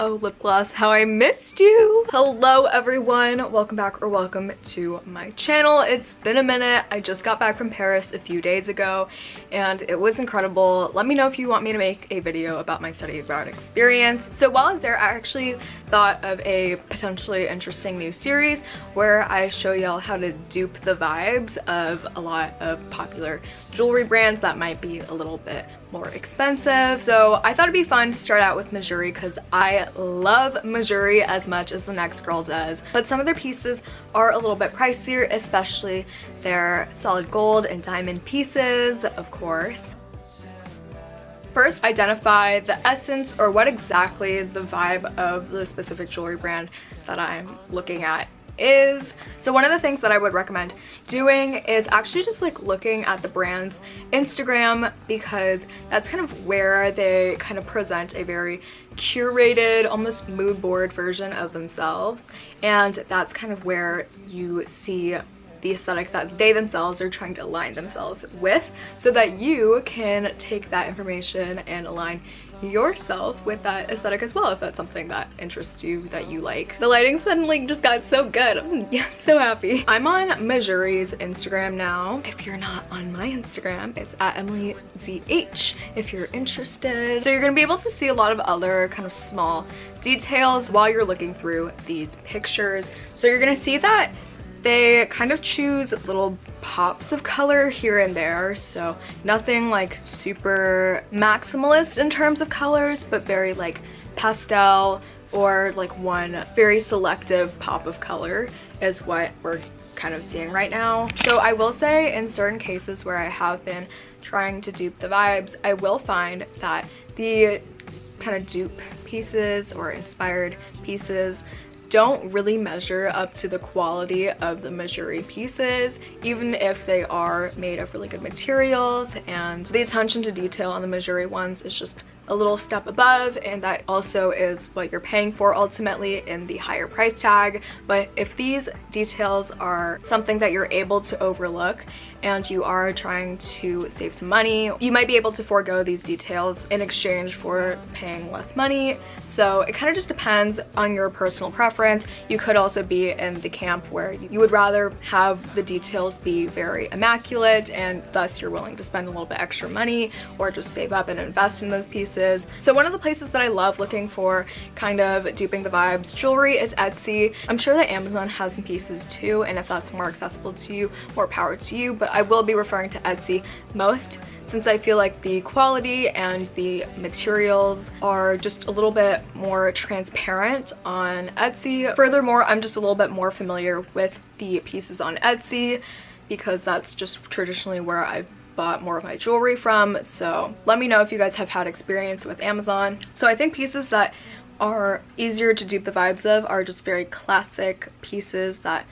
Oh, lip gloss, how I missed you. Hello everyone, welcome back or welcome to my channel. It's been a minute. I just got back from Paris a few days ago and it was incredible. Let me know if you want me to make a video about my study abroad experience. So while I was there, I actually thought of a potentially interesting new series where I show y'all how to dupe the vibes of a lot of popular jewelry brands that might be a little bit more expensive. So I thought it'd be fun to start out with MEJURI because I love MEJURI as much as the next girl does, but some of their pieces are a little bit pricier, especially their solid gold and diamond pieces, of course. First, identify the essence or what exactly the vibe of the specific jewelry brand that I'm looking at is. So one of the things that I would recommend doing is actually just like looking at the brand's Instagram, because that's kind of where they kind of present a very curated, almost mood board version of themselves, and that's kind of where you see the aesthetic that they themselves are trying to align themselves with, so that you can take that information and align yourself with that aesthetic as well, if that's something that interests you, that you like. The lighting suddenly just got so good. I'm so happy. I'm on MEJURI's Instagram now. If you're not on my Instagram, it's at EmilyZH if you're interested. So you're gonna be able to see a lot of other kind of small details while you're looking through these pictures. So you're gonna see that they kind of choose little pops of color here and there, so nothing like super maximalist in terms of colors, but very like pastel, or like one very selective pop of color is what we're kind of seeing right now. So I will say, in certain cases where I have been trying to dupe the vibes, I will find that the kind of dupe pieces or inspired pieces don't really measure up to the quality of the MEJURI pieces, even if they are made of really good materials, and the attention to detail on the MEJURI ones is just a little step above, and that also is what you're paying for ultimately in the higher price tag. But if these details are something that you're able to overlook and you are trying to save some money, you might be able to forego these details in exchange for paying less money. So it kind of just depends on your personal preference. You could also be in the camp where you would rather have the details be very immaculate, and thus you're willing to spend a little bit extra money or just save up and invest in those pieces. So one of the places that I love looking for kind of duping the vibes jewelry is Etsy. I'm sure that Amazon has some pieces too, and if that's more accessible to you, more power to you, but I will be referring to Etsy most, since I feel like the quality and the materials are just a little bit more transparent on Etsy. Furthermore, I'm just a little bit more familiar with the pieces on Etsy because that's just traditionally where I've bought more of my jewelry from. So let me know if you guys have had experience with Amazon. So I think pieces that are easier to dupe the vibes of are just very classic pieces that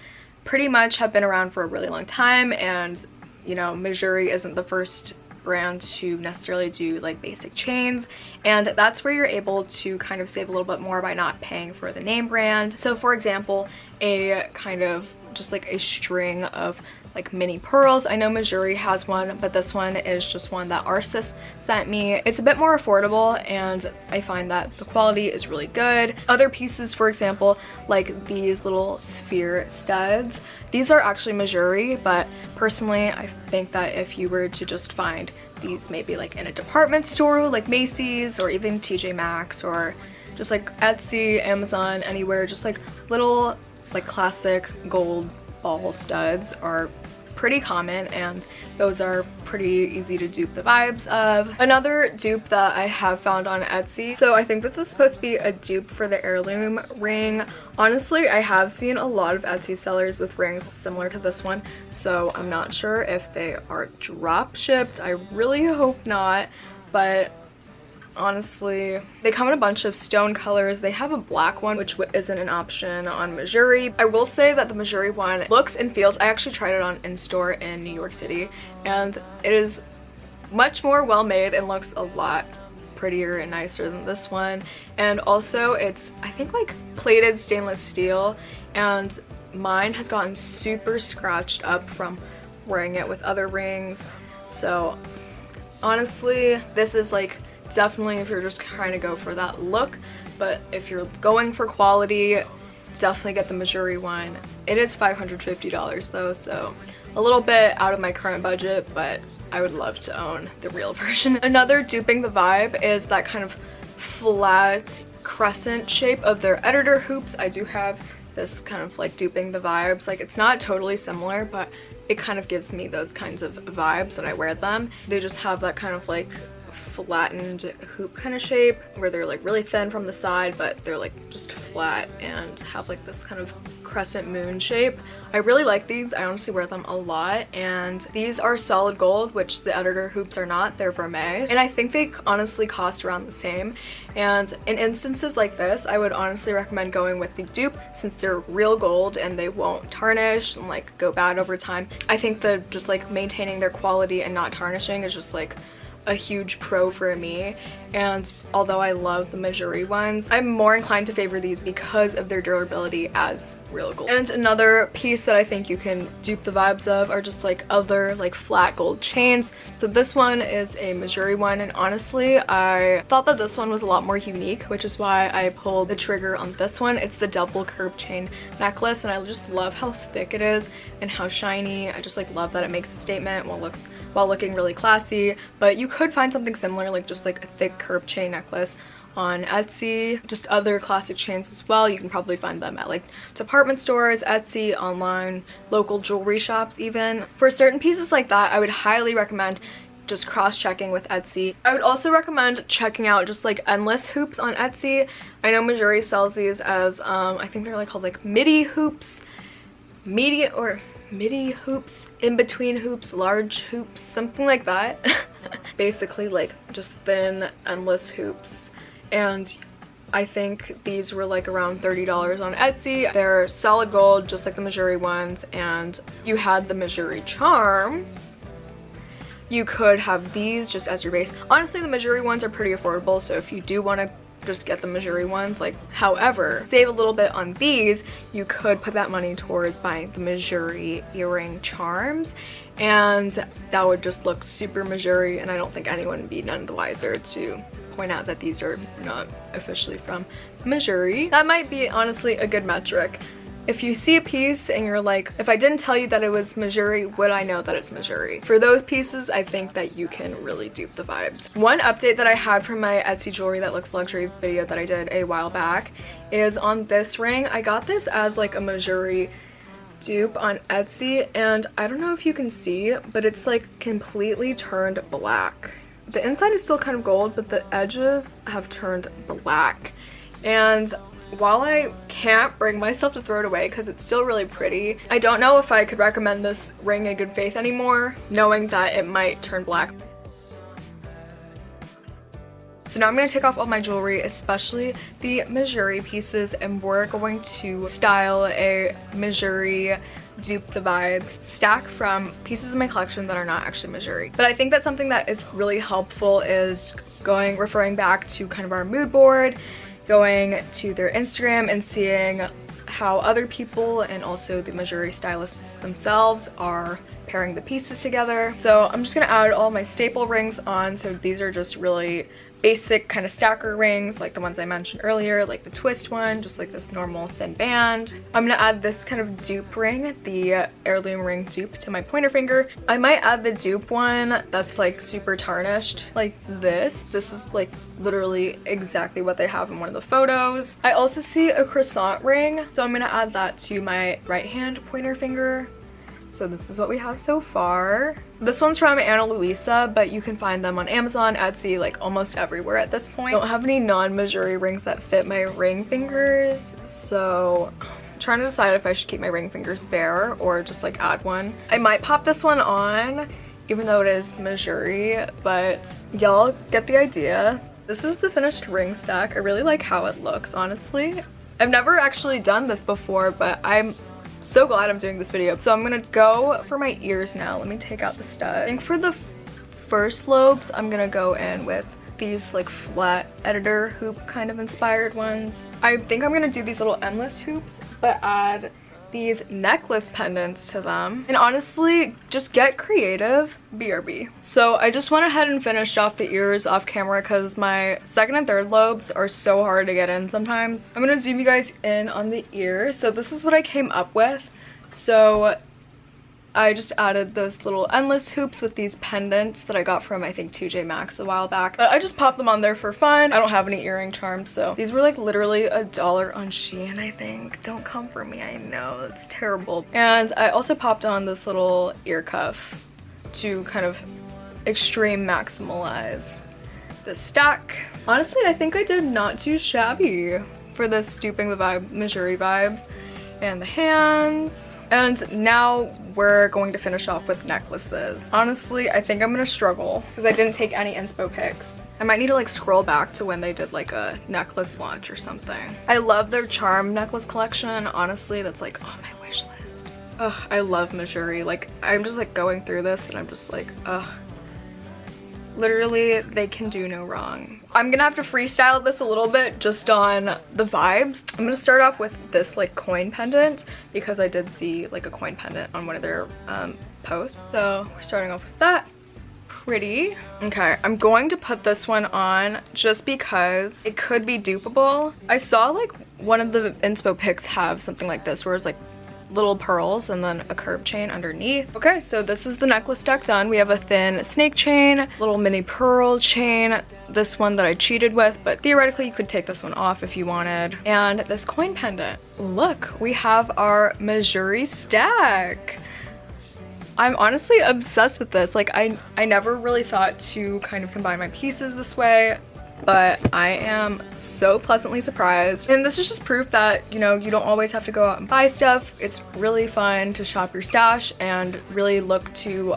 pretty much have been around for a really long time, and you know, MEJURI isn't the first brand to necessarily do like basic chains, and that's where you're able to kind of save a little bit more by not paying for the name brand. So for example, a kind of just like a string of like mini pearls. I know MEJURI has one, but this one is just one that Arsis sent me. It's a bit more affordable, and I find that the quality is really good. Other pieces, for example, like these little sphere studs, these are actually MEJURI, but personally I think that if you were to just find these maybe like in a department store like Macy's or even TJ Maxx or just like Etsy, Amazon, anywhere, just like little like classic gold ball studs are pretty common, and those are pretty easy to dupe the vibes of. Another dupe that I have found on Etsy, so I think this is supposed to be a dupe for the heirloom ring. Honestly, I have seen a lot of Etsy sellers with rings similar to this one, so I'm not sure if they are drop shipped. I really hope not, but honestly, they come in a bunch of stone colors. They have a black one, which isn't an option on MEJURI. I will say that the MEJURI one looks and feels, I actually tried it on in store in New York City, and it is much more well made and looks a lot prettier and nicer than this one. And also it's, I think, like plated stainless steel, and mine has gotten super scratched up from wearing it with other rings. So honestly, this is like definitely if you're just trying to go for that look, but if you're going for quality, definitely get the MEJURI one. It is $550 though, so a little bit out of my current budget, but I would love to own the real version. Another duping the vibe is that kind of flat crescent shape of their editor hoops. I do have this kind of like duping the vibes. Like, it's not totally similar, but it kind of gives me those kinds of vibes when I wear them. They just have that kind of like flattened hoop kind of shape where they're like really thin from the side, but they're like just flat and have like this kind of crescent moon shape. I really like these. I honestly wear them a lot, and these are solid gold, which the editor hoops are not. They're vermeils, and I think they honestly cost around the same. And in instances like this, I would honestly recommend going with the dupe, since they're real gold and they won't tarnish and like go bad over time. I think that just like maintaining their quality and not tarnishing is just like a huge pro for me. And although I love the MEJURI ones, I'm more inclined to favor these because of their durability as real gold. And another piece that I think you can dupe the vibes of are just like other like flat gold chains. So this one is a MEJURI one, and honestly I thought that this one was a lot more unique, which is why I pulled the trigger on this one. It's the double curb chain necklace, and I just love how thick it is and how shiny. I just like love that it makes a statement while looking really classy. But you could find something similar, like just like a thick curb chain necklace on Etsy. Just other classic chains as well. You can probably find them at like department stores, Etsy, online, local jewelry shops even. For certain pieces like that, I would highly recommend just cross-checking with Etsy. I would also recommend checking out just like endless hoops on Etsy. I know MEJURI sells these as I think they're like called like midi hoops, midi hoops, in between hoops, large hoops, something like that. Basically like just thin endless hoops, and I think these were like around $30 on Etsy. They're solid gold just like the MEJURI ones, and you had the MEJURI charms. You could have these just as your base. Honestly, the MEJURI ones are pretty affordable, so if you do want to just get the MEJURI ones, like, however, save a little bit on these, you could put that money towards buying the MEJURI earring charms, and that would just look super MEJURI, and I don't think anyone would be none the wiser to point out that these are not officially from MEJURI. That might be honestly a good metric. If you see a piece and you're like, if I didn't tell you that it was MEJURI, would I know that it's MEJURI? For those pieces, I think that you can really dupe the vibes. One update that I had from my Etsy jewelry that looks luxury video that I did a while back is on this ring. I got this as like a MEJURI dupe on Etsy, and I don't know if you can see, but it's like completely turned black. The inside is still kind of gold, but the edges have turned black. And while I can't bring myself to throw it away because it's still really pretty, I don't know if I could recommend this ring in good faith anymore, knowing that it might turn black. So now I'm going to take off all my jewelry, especially the MEJURI pieces, and we're going to style a MEJURI dupe the vibes stack from pieces in my collection that are not actually MEJURI. But I think that something that is really helpful is referring back to kind of our mood board, going to their Instagram and seeing how other people and also the MEJURI stylists themselves are pairing the pieces together. So I'm just gonna add all my staple rings on. So these are just really basic kind of stacker rings, like the ones I mentioned earlier, like the twist one, just like this normal thin band. I'm gonna add this kind of dupe ring, the heirloom ring dupe, to my pointer finger. I might add the dupe one that's like super tarnished, like this. This is like literally exactly what they have in one of the photos. I also see a croissant ring, so I'm gonna add that to my right hand pointer finger. So this is what we have so far. This one's from Ana Luisa, but you can find them on Amazon, Etsy, like almost everywhere at this point. I don't have any non-MEJURI rings that fit my ring fingers, so I'm trying to decide if I should keep my ring fingers bare or just like add one. I might pop this one on, even though it is MEJURI, but y'all get the idea. This is the finished ring stack. I really like how it looks, honestly. I've never actually done this before, but I'm so glad I'm doing this video. So I'm gonna go for my ears now. Let me take out the stud. I think for the first lobes, I'm gonna go in with these like flat editor hoop kind of inspired ones. I think I'm gonna do these little endless hoops, but add these necklace pendants to them. And honestly, just get creative, BRB. So I just went ahead and finished off the ears off camera because my second and third lobes are so hard to get in sometimes. I'm gonna zoom you guys in on the ear. So this is what I came up with. So I just added those little endless hoops with these pendants that I got from, I think, TJ Maxx a while back. But I just popped them on there for fun. I don't have any earring charms, so these were like literally $1 on Shein, I think. Don't come for me, I know, it's terrible. And I also popped on this little ear cuff to kind of extreme maximalize the stack. Honestly, I think I did not too shabby for this duping the vibe, Mejuri vibes. And the hands. And now we're going to finish off with necklaces. Honestly, I think I'm gonna struggle because I didn't take any inspo pics. I might need to like scroll back to when they did like a necklace launch or something. I love their charm necklace collection. Honestly, that's like on my wish list. Ugh, I love Mejuri. Like, I'm just like going through this and I'm just like, ugh. Literally, they can do no wrong. I'm gonna have to freestyle this a little bit just on the vibes. I'm gonna start off with this like coin pendant because I did see like a coin pendant on one of their posts. So we're starting off with that. Pretty. Okay, I'm going to put this one on just because it could be dupeable. I saw like one of the inspo pics have something like this where it's like little pearls and then a curb chain underneath. Okay, so this is the necklace deck done. We have a thin snake chain, little mini pearl chain, this one that I cheated with, but theoretically you could take this one off if you wanted, and this coin pendant. Look, we have our Mejuri stack. I'm honestly obsessed with this. Like, I never really thought to kind of combine my pieces this way, but I am so pleasantly surprised. And this is just proof that, you know, you don't always have to go out and buy stuff. It's really fun to shop your stash and really look to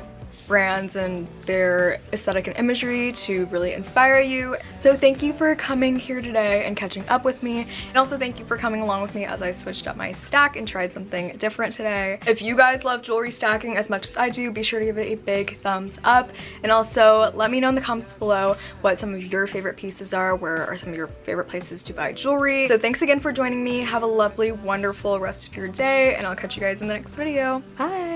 brands and their aesthetic and imagery to really inspire you. So thank you for coming here today and catching up with me, and also thank you for coming along with me as I switched up my stack and tried something different today. If you guys love jewelry stacking as much as I do, be sure to give it a big thumbs up, and also let me know in the comments below what some of your favorite pieces are. Where are some of your favorite places to buy jewelry? So thanks again for joining me. Have a lovely, wonderful rest of your day, and I'll catch you guys in the next video. Bye.